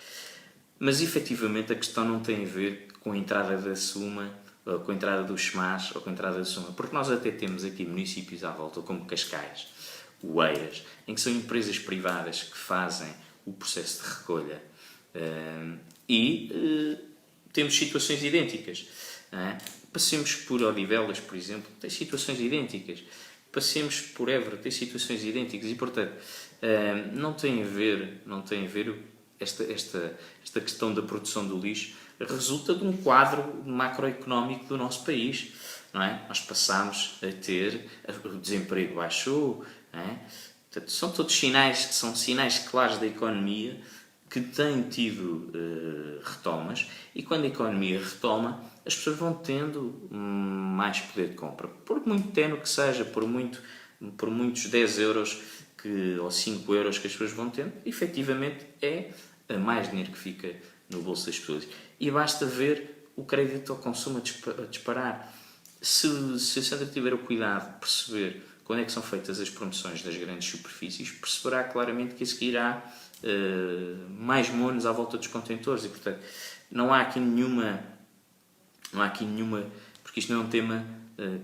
Mas, efetivamente, a questão não tem a ver com a entrada da Suma com a entrada dos Chemás ou com a entrada da Suma, porque nós até temos aqui municípios à volta, como Cascais, Oeiras, em que são empresas privadas que fazem o processo de recolha e temos situações idênticas. Passemos por Odivelas, por exemplo, tem situações idênticas. Passemos por Évora, tem situações idênticas e, portanto, não tem a ver esta questão da produção do lixo resulta de um quadro macroeconómico do nosso país, não é? Nós passámos a ter, o desemprego baixou, não é? Portanto, são todos sinais claros da economia que têm tido retomas, e quando a economia retoma, as pessoas vão tendo mais poder de compra. Por muito tenue que seja, por muitos 10 euros ou 5 euros que as pessoas vão tendo, efetivamente é mais dinheiro que fica no bolso das pessoas. E basta ver o crédito ao consumo a disparar. Se a Sandra tiver o cuidado de perceber quando é que são feitas as promoções das grandes superfícies, perceberá claramente que a seguir há mais monos à volta dos contentores e, portanto, não há aqui nenhuma, porque isto não é um tema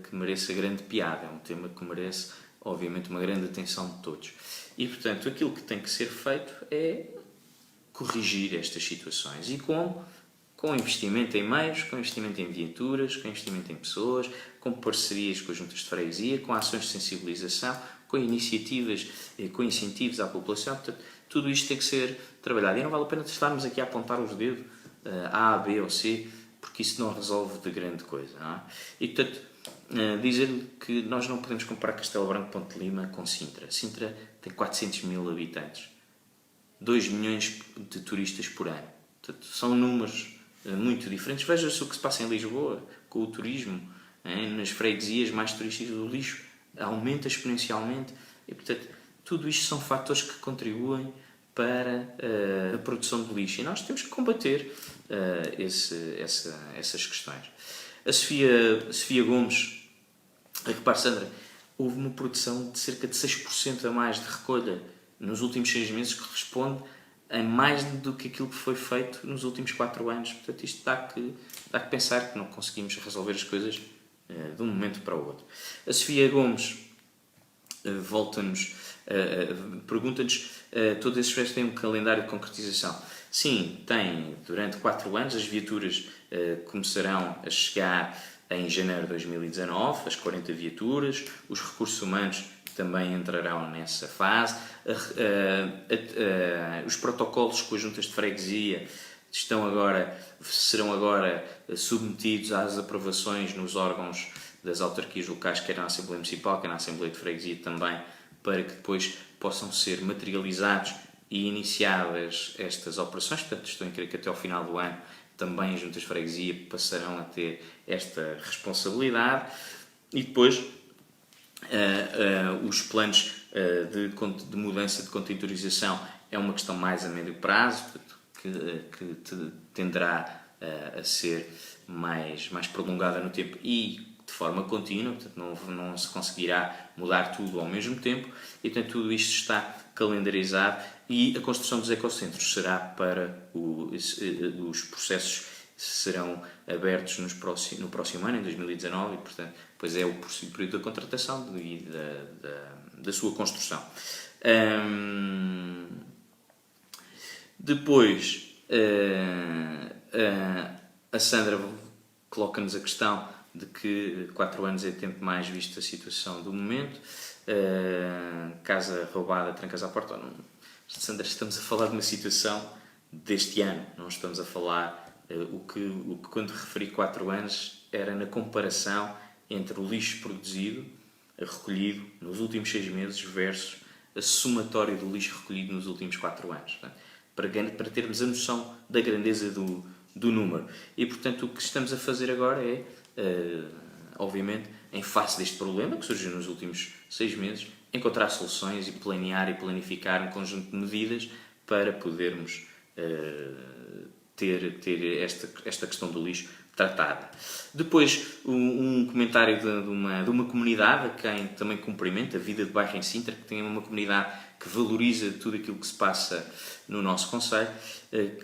que mereça grande piada, é um tema que merece, obviamente, uma grande atenção de todos. E, portanto, aquilo que tem que ser feito é corrigir estas situações. E como? Com investimento em meios, com investimento em viaturas, com investimento em pessoas, com parcerias com as juntas de freguesia, com ações de sensibilização, com iniciativas, com incentivos à população. Portanto, tudo isto tem que ser trabalhado. E não vale a pena estarmos aqui a apontar os dedos A, B ou C, porque isso não resolve de grande coisa. Não é? E, portanto, dizer-lhe que nós não podemos comparar Castelo Branco, Ponte Lima com Sintra. Sintra tem 400 mil habitantes, 2 milhões de turistas por ano. Portanto, são números muito diferentes. Veja-se o que se passa em Lisboa com o turismo, nas freguesias mais turísticas. O lixo aumenta exponencialmente e, portanto, tudo isto são fatores que contribuem para a produção de lixo e nós temos que combater essas questões. A Sofia Gomes, repare, Sandra, houve uma produção de cerca de 6% a mais de recolha nos últimos 6 meses, que corresponde a mais do que aquilo que foi feito nos últimos 4 anos. Portanto, isto dá que pensar que não conseguimos resolver as coisas de um momento para o outro. A Sofia Gomes pergunta-nos, todos esses projetos têm um calendário de concretização. Sim, tem. Durante 4 anos as viaturas começarão a chegar em janeiro de 2019, as 40 viaturas, os recursos humanos também entrarão nessa fase. Os protocolos com as juntas de freguesia serão agora submetidos às aprovações nos órgãos das autarquias locais, quer na Assembleia Municipal, quer na Assembleia de Freguesia também, para que depois possam ser materializados e iniciadas estas operações. Portanto, estou a crer que até ao final do ano também as juntas de freguesia passarão a ter esta responsabilidade. E depois os planos de mudança de contentorização é uma questão mais a médio prazo, que tenderá a ser mais prolongada no tempo e de forma contínua, portanto não se conseguirá mudar tudo ao mesmo tempo e, portanto, tudo isto está calendarizado e a construção dos ecocentros será para os processos serão abertos no próximo ano, em 2019, e, portanto, pois é o período da contratação e da sua construção. Depois, a Sandra coloca-nos a questão de que 4 anos é tempo mais visto da situação do momento. Casa roubada, trancas à porta. Não, Sandra, estamos a falar de uma situação deste ano, não estamos a falar o que quando referi 4 anos era na comparação entre o lixo produzido, recolhido nos últimos 6 meses versus a somatória do lixo recolhido nos últimos 4 anos. Para termos a noção da grandeza do número. E, portanto, o que estamos a fazer agora é, obviamente, em face deste problema que surgiu nos últimos 6 meses, encontrar soluções e planear e planificar um conjunto de medidas para podermos ter esta questão do lixo tratada. Depois, um comentário de uma comunidade a quem também cumprimento, a Vida de Bairro em Sintra, que tem uma comunidade que valoriza tudo aquilo que se passa no nosso concelho,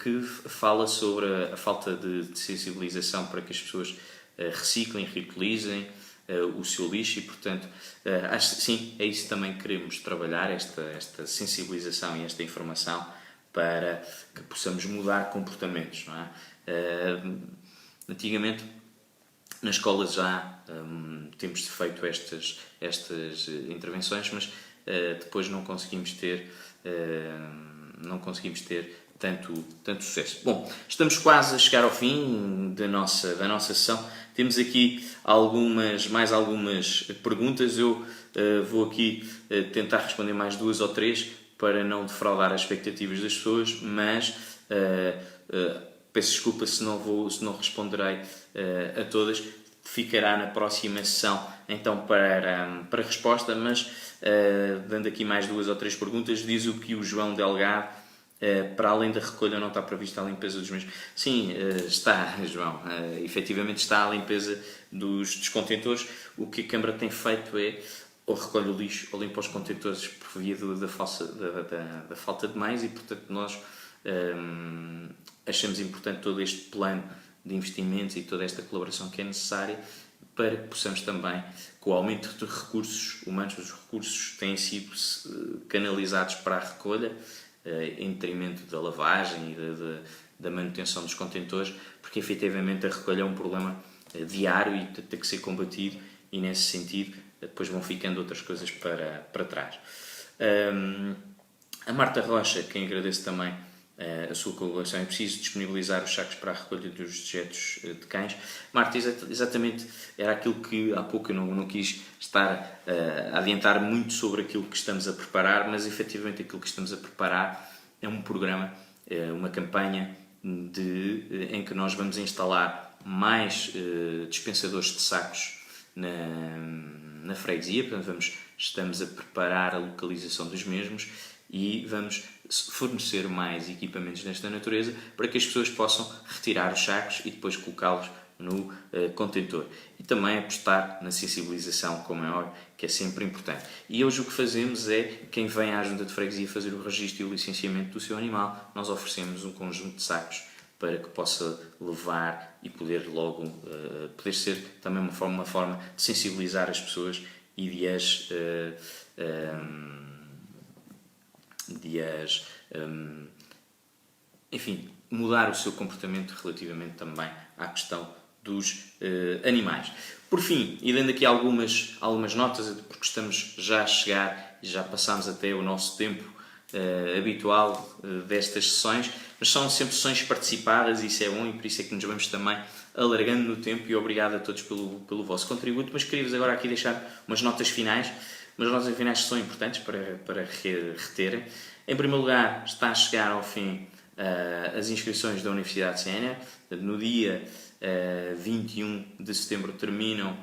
que fala sobre a falta de sensibilização para que as pessoas reciclem, reutilizem o seu lixo e, portanto, acho que sim, é isso também que queremos trabalhar, esta sensibilização e esta informação para que possamos mudar comportamentos, não é? Antigamente, na escola já temos feito estas intervenções, mas depois não conseguimos ter tanto sucesso. Bom, estamos quase a chegar ao fim da nossa sessão. Temos aqui mais algumas perguntas. Eu vou aqui tentar responder mais 2 ou 3 para não defraudar as expectativas das pessoas, mas peço desculpa se não responderei a todas. Ficará na próxima sessão então para resposta, mas dando aqui mais 2 ou 3 perguntas, diz o que o João Delgado, para além da recolha, não está prevista a limpeza dos mesmos? Sim, está, João. Efetivamente está a limpeza dos contentores. O que a Câmara tem feito é ou recolhe o lixo ou limpa os contentores por via da falta de meios e, portanto, nós achamos importante todo este plano de investimentos e toda esta colaboração que é necessária para que possamos também, com o aumento de recursos humanos, os recursos têm sido canalizados para a recolha, em detrimento da lavagem e da manutenção dos contentores, porque efetivamente a recolha é um problema diário e tem que ser combatido, e nesse sentido depois vão ficando outras coisas para trás. A Marta Rocha, quem agradeço também a sua colaboração, é preciso disponibilizar os sacos para a recolha dos dejetos de cães. Marta, exatamente era aquilo que há pouco eu não quis estar a adiantar muito sobre aquilo que estamos a preparar, mas efetivamente aquilo que estamos a preparar é um programa, uma campanha em que nós vamos instalar mais dispensadores de sacos na freguesia. Portanto, estamos a preparar a localização dos mesmos e vamos fornecer mais equipamentos desta natureza para que as pessoas possam retirar os sacos e depois colocá-los no contentor. E também apostar na sensibilização, como é óbvio, que é sempre importante. E hoje o que fazemos é, quem vem à junta de freguesia fazer o registro e o licenciamento do seu animal, nós oferecemos um conjunto de sacos para que possa levar e poder logo, poder ser também uma forma de sensibilizar as pessoas e enfim, mudar o seu comportamento relativamente também à questão dos animais. Por fim, e dando aqui algumas notas, porque estamos já a chegar e já passámos até o nosso tempo habitual destas sessões, mas são sempre sessões participadas e isso é bom, e por isso é que nos vamos também alargando no tempo, e obrigado a todos pelo vosso contributo. Mas queria-vos agora aqui deixar umas notas finais que são importantes para reterem. Em primeiro lugar, está a chegar ao fim as inscrições da Universidade Sénior. No dia 21 de setembro terminam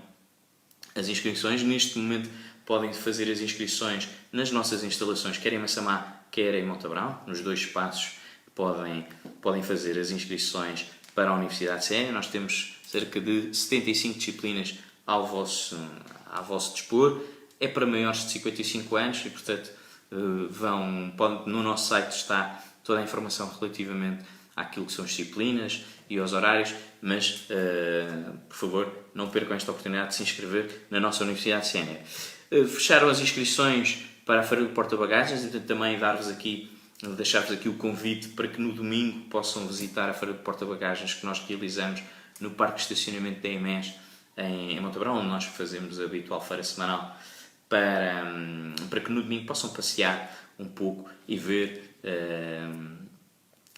as inscrições. Neste momento podem fazer as inscrições nas nossas instalações, quer em Massamá, quer em Montabrão. Nos 2 espaços podem fazer as inscrições para a Universidade Sénior. Nós temos cerca de 75 disciplinas ao vosso dispor. É para maiores de 55 anos e, portanto, no nosso site está toda a informação relativamente àquilo que são as disciplinas e aos horários, mas, por favor, não percam esta oportunidade de se inscrever na nossa Universidade Sénior. Fecharam as inscrições para a Feira do Porta-Bagagens, e também deixar-vos aqui o convite para que no domingo possam visitar a Feira do Porta-Bagagens que nós realizamos no Parque de Estacionamento da EMES em Montabrão, onde nós fazemos a habitual feira semanal, para que no domingo possam passear um pouco e ver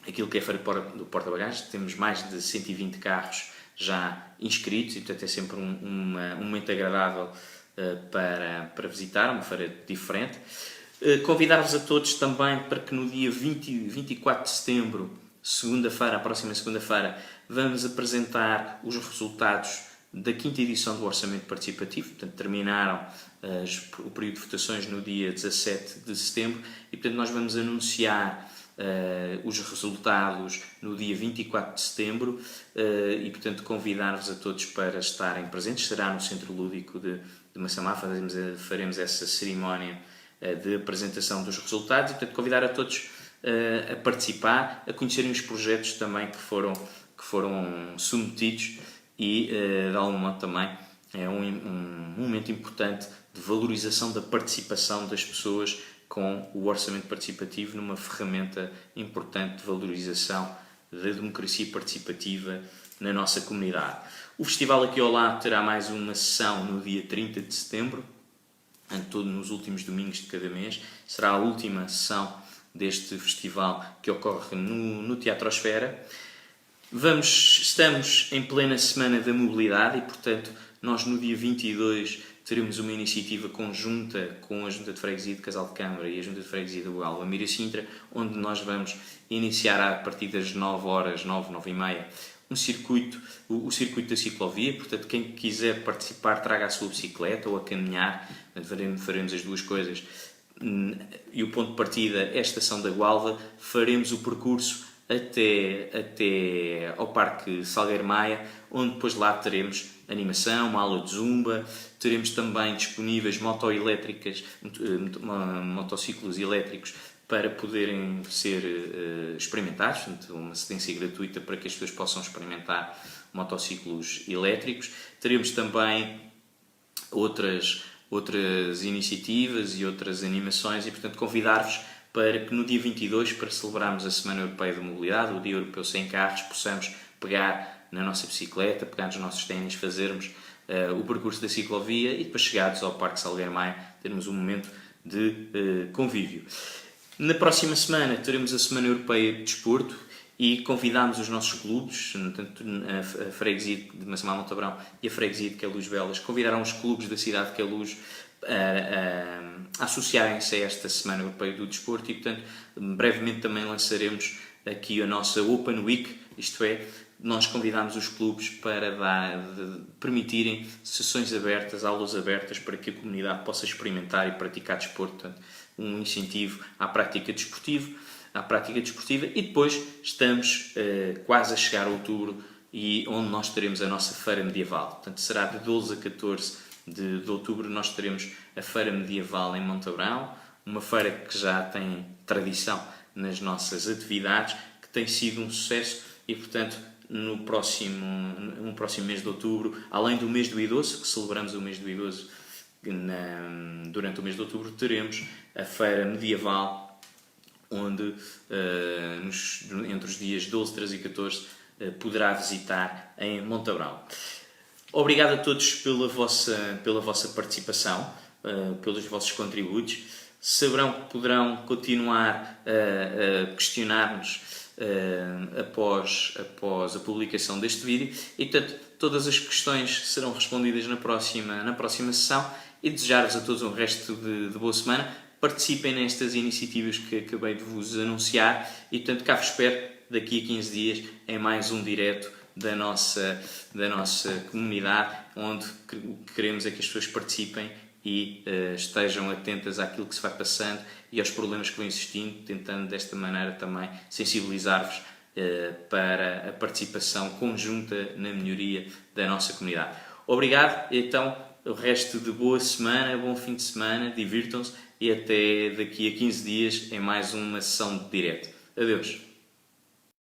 aquilo que é a Feira do Porta-Bagagens. Temos mais de 120 carros já inscritos e, portanto, é sempre um momento agradável para visitar, uma feira diferente. Convidar-vos a todos também para que no dia 24 de setembro, segunda-feira, a próxima segunda-feira, vamos apresentar os resultados da 5ª edição do Orçamento Participativo. Portanto, terminaram o período de votações no dia 17 de setembro e, portanto, nós vamos anunciar os resultados no dia 24 de setembro e, portanto, convidar-vos a todos para estarem presentes. Será no Centro Lúdico de Massamá, faremos essa cerimónia de apresentação dos resultados e, portanto, convidar a todos a participar, a conhecerem os projetos também que foram submetidos e, de algum modo, também é um momento importante de valorização da participação das pessoas com o orçamento participativo numa ferramenta importante de valorização da democracia participativa na nossa comunidade. O Festival Aqui ao Lado terá mais uma sessão no dia 30 de setembro, nos últimos domingos de cada mês. Será a última sessão deste festival que ocorre no Teatrosfera. Estamos em plena Semana da Mobilidade e, portanto, nós no dia 22 teremos uma iniciativa conjunta com a Junta de Freguesia de Casal de Câmara e a Junta de Freguesia de Gualva Mira Sintra, onde nós vamos iniciar a partir das 9 horas, 9h30, o circuito da ciclovia. Portanto, quem quiser participar, traga a sua bicicleta ou a caminhar. Faremos as duas coisas. E o ponto de partida é a Estação da Gualva. Faremos o percurso até ao Parque Salgueiro Maia, onde depois lá teremos animação, uma aula de zumba, teremos também disponíveis motociclos elétricos para poderem ser experimentados, portanto, uma assistência gratuita para que as pessoas possam experimentar motociclos elétricos. Teremos também outras iniciativas e outras animações e, portanto, convidar-vos para que no dia 22, para celebrarmos a Semana Europeia da Mobilidade, o Dia Europeu Sem Carros, possamos pegar na nossa bicicleta, pegar nos nossos ténis, fazermos o percurso da ciclovia e depois, chegados ao Parque Salgueiro Maia, termos um momento de convívio. Na próxima semana teremos a Semana Europeia de Desporto e convidamos os nossos clubes, tanto a Freguesia de Massamá Montabrão e a Freguesia de Queluz Belas, convidaram os clubes da cidade de Queluz a associarem-se a esta Semana Europeia do Desporto e, portanto, brevemente também lançaremos aqui a nossa Open Week, isto é, nós convidamos os clubes para permitirem sessões abertas, aulas abertas, para que a comunidade possa experimentar e praticar desporto, portanto, um incentivo à prática desportiva, e depois estamos quase a chegar a outubro, e onde nós teremos a nossa Feira Medieval. Portanto, será de 12 a 14 de outubro nós teremos a Feira Medieval em Montabrão, uma feira que já tem tradição nas nossas atividades, que tem sido um sucesso e, portanto, no próximo mês de outubro, além do mês do idoso, que celebramos o mês do idoso durante o mês de outubro, teremos a Feira Medieval, onde entre os dias 12, 13 e 14 poderá visitar em Montabrão. Obrigado a todos pela vossa participação, pelos vossos contributos. Saberão que poderão continuar a questionar-nos após a publicação deste vídeo e, portanto, todas as questões serão respondidas na próxima sessão e desejar-vos a todos um resto de boa semana. Participem nestas iniciativas que acabei de vos anunciar e, portanto, cá vos espero daqui a 15 dias em mais um direto da nossa comunidade, onde o que queremos é que as pessoas participem e estejam atentas àquilo que se vai passando e aos problemas que vão existindo, tentando desta maneira também sensibilizar-vos para a participação conjunta na melhoria da nossa comunidade. Obrigado, então, o resto de boa semana, bom fim de semana, divirtam-se e até daqui a 15 dias em mais uma sessão de direto. Adeus!